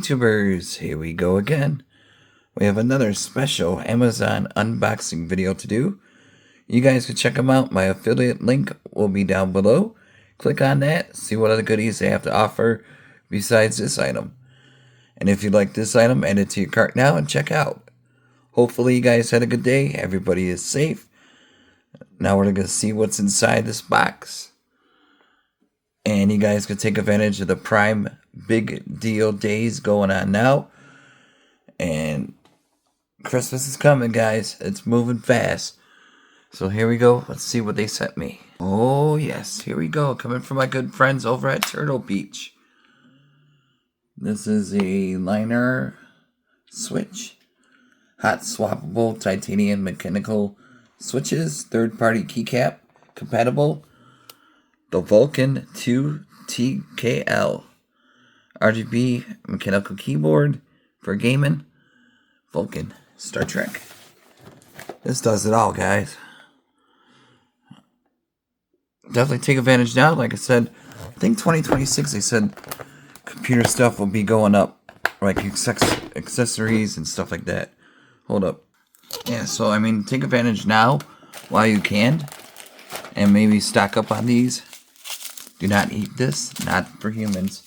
YouTubers, here we go again. We have another special Amazon unboxing video to do. You guys can check them out. My affiliate link will be down below. Click on that, see what other goodies they have to offer besides this item. And if you like this item, add it to your cart now and check out. Hopefully you guys had a good day. Everybody is safe. Now we're going to see what's inside this box. And you guys can take advantage of the Prime Big Deal Days going on now. And Christmas is coming, guys. It's moving fast. So here we go. Let's see what they sent me. Oh, yes. Here we go. Coming from my good friends over at turtlebeach. This is a liner switch. Hot swappable titanium mechanical switches. Third-party keycap compatible. The Vulcan TKL. RGB mechanical keyboard for gaming. Vulcan Star Trek. This does it all, guys. Definitely take advantage now. Like I said, I think 2026 they said computer stuff will be going up. Like accessories and stuff like that. Hold up. Yeah, so I mean, take advantage now while you can. And maybe stock up on these. Do not eat this. Not for humans.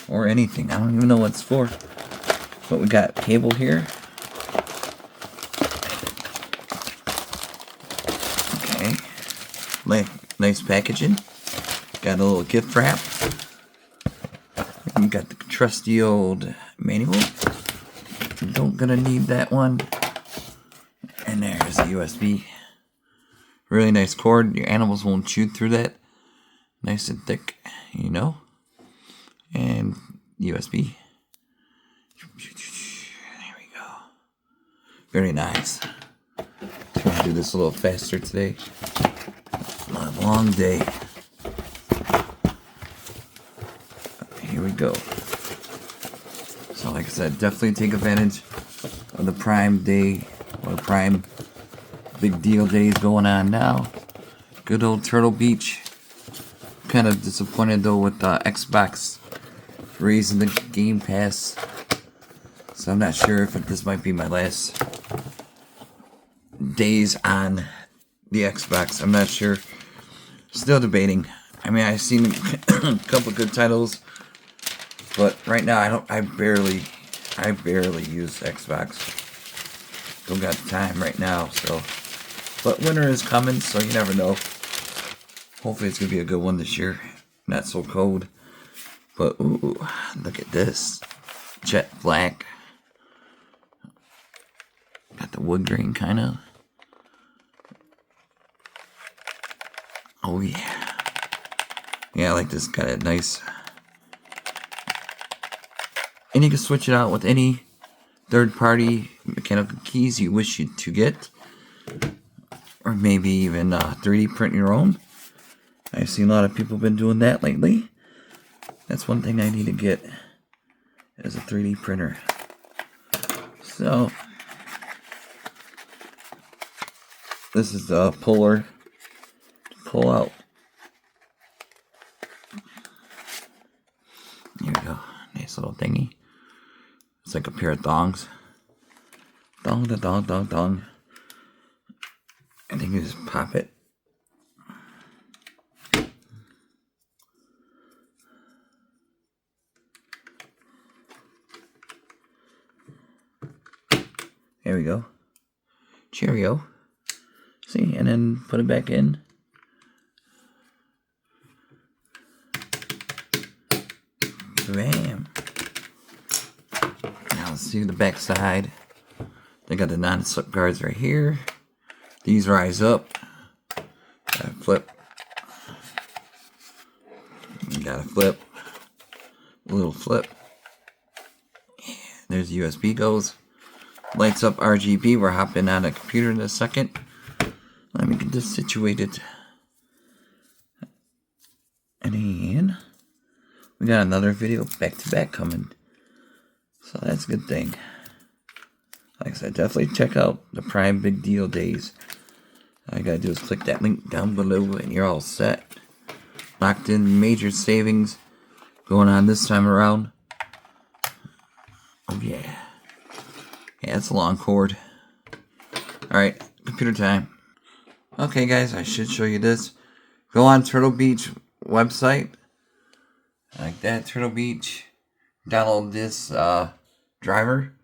Or anything. I don't even know what it's for. But we got cable here. Okay. Nice packaging. Got a little gift wrap. We got the trusty old manual. Don't gonna need that one. And there's the USB. Really nice cord. Your animals won't chew through that. Nice and thick, you know. And USB. There we go. Very nice. Trying to do this a little faster today. A long day. Here we go. So like I said, definitely take advantage of the Prime Day or Prime Big Deal Days going on now. Good old Turtle Beach. Kind of disappointed though with Xbox raising the Game Pass. So I'm not sure if this might be my last days on the Xbox. I'm not sure. Still debating. I mean, I've seen a couple good titles, but right now I barely use Xbox. Don't got the time right now, so. But winter is coming, so you never know. Hopefully it's gonna be a good one this year. Not so cold. But ooh, look at this. Jet black. Got the wood grain kinda. Oh yeah. Yeah, I like this. Got a nice. And you can switch it out with any third-party mechanical keys you wish you to get. Or maybe even 3D print your own. I've seen a lot of people been doing that lately. That's one thing I need to get is a 3D printer. So this is the puller to pull out. Here we go. Nice little thingy. It's like a pair of thongs. Thong, da, dong, dong, dong. I think you just pop it. There we go. Cheerio. See, and then put it back in. Bam. Now let's see the back side. They got the non-slip guards right here. These rise up. Gotta flip. Gotta flip. A little flip. Yeah, there's USB goes. Lights up RGB. We're hopping on a computer in a second. Let me get this situated. And then we got another video back to back coming. So that's a good thing. Like I said, definitely check out the Prime Big Deal Days. All you gotta do is click that link down below and you're all set. Locked in major savings going on this time around. Oh yeah. Yeah, it's a long cord. Alright, computer time. Okay guys, I should show you this. Go on Turtle Beach website. Like that, Turtle Beach. Download this driver.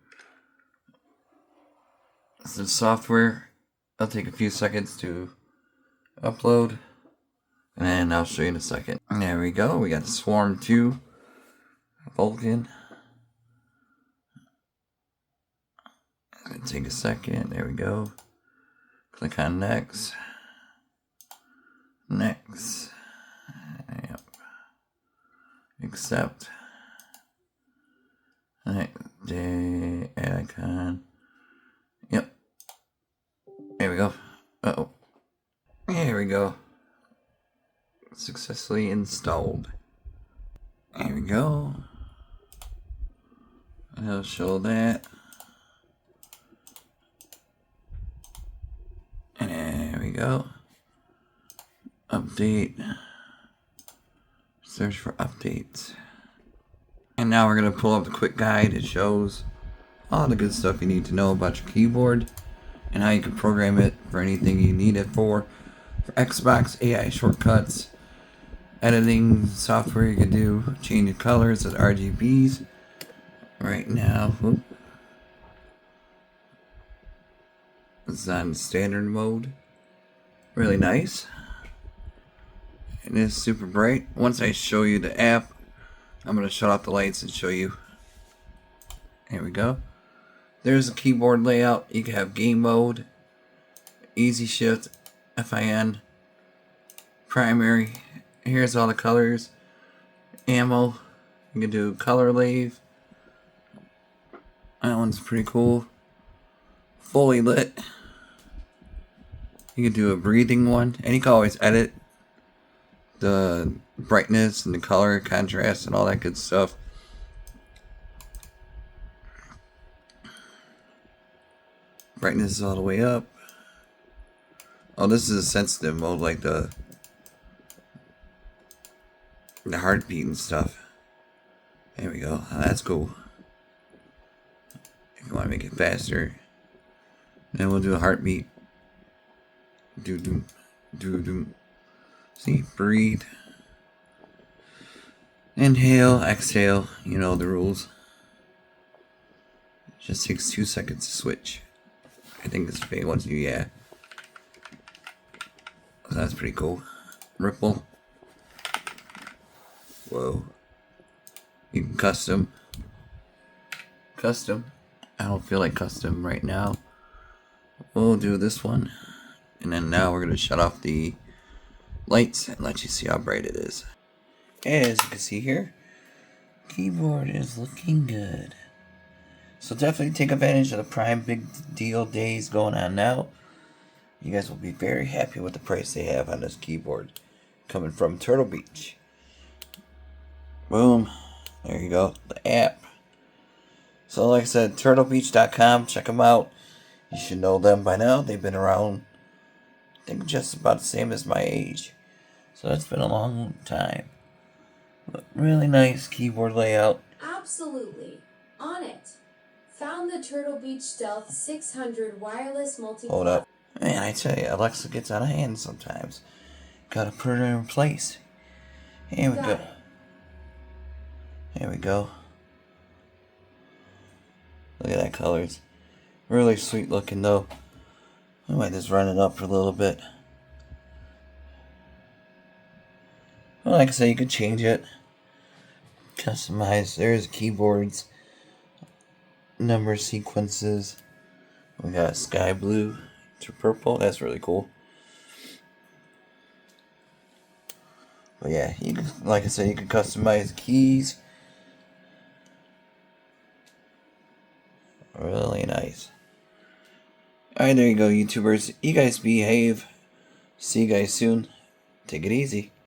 This is software. It'll take a few seconds to upload. And I'll show you in a second. There we go. We got Swarm 2. Vulcan. It's gonna take a second. There we go. Click on next. Next. Yep. Accept. Day icon. Yep. There we go. Uh-oh. There we go. Successfully installed. There we go. I'll show that. And there we go. Update. Search for updates. And now we're going to pull up the quick guide. It shows all the good stuff you need to know about your keyboard and how you can program it for anything you need it for. For Xbox, AI shortcuts, editing software you can do, change the colors of RGBs. Right now, whoop. It's on standard mode. Really nice. And it's super bright. Once I show you the app, I'm going to shut off the lights and show you. Here we go. There's a keyboard layout. You can have game mode, easy shift, FIN, primary. Here's all the colors. AIMO. You can do color lathe. That one's pretty cool. Fully lit. You can do a breathing one. And you can always edit the brightness and the color, contrast, and all that good stuff. Brightness is all the way up. Oh, this is a sensitive mode, like the heartbeat and stuff. There we go. Oh, that's cool. If you want to make it faster, then we'll do a heartbeat. Do do do do. See, breathe. Inhale, exhale. You know the rules. It just takes 2 seconds to switch. I think this fade wants you, yeah. So that's pretty cool. Ripple. Whoa. You can custom. Custom. I don't feel like custom right now. We'll do this one. And then now we're going to shut off the lights and let you see how bright it is. As you can see here, keyboard is looking good. So definitely take advantage of the Prime Big Deal days going on now. You guys will be very happy with the price they have on this keyboard. Coming from Turtle Beach. Boom. There you go. The app. So like I said, turtlebeach.com. Check them out. You should know them by now. They've been around, I think, just about the same as my age. So that's been a long time. But really nice keyboard layout. Absolutely. On it. Found the Turtle Beach Stealth 600 wireless multi. Hold up. Man, I tell you, Alexa gets out of hand sometimes. Gotta put her in place. Here we go. Here we go. Look at that colors. Really sweet looking though. I might just run it up for a little bit. Well, like I said, you could change it. Customize. There's keyboards. Number sequences. We got sky blue to purple. That's really cool. But yeah, you can, like I said, you can customize keys. Really nice. Alright, there you go, YouTubers. You guys behave. See you guys soon. Take it easy.